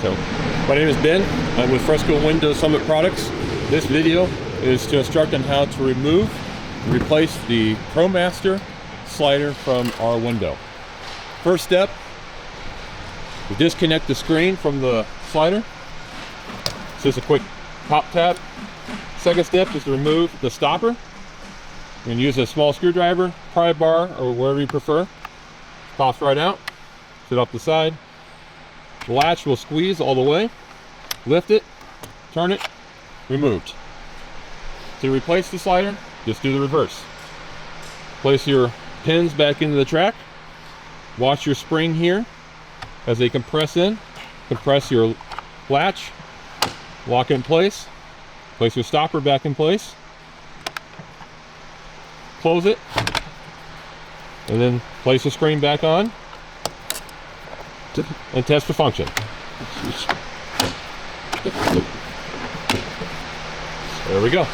So, my name is Ben. I'm with Fresco Window Summit Products. This video is to instruct on how to remove and replace the Promaster slider from our window. First step, we disconnect the screen from the slider. It's just a quick pop tap. Second step is to remove the stopper. You can use a small screwdriver, pry bar, or whatever you prefer. Pops right out. Sit off the side. The latch will squeeze all the way. Lift it, turn it, removed. To replace the slider, just do the reverse. Place your pins back into the track. Watch your spring here as they compress in. Compress your latch, lock in place. Place your stopper back in place. Close it, and then place the screen back on and test for function. There we go.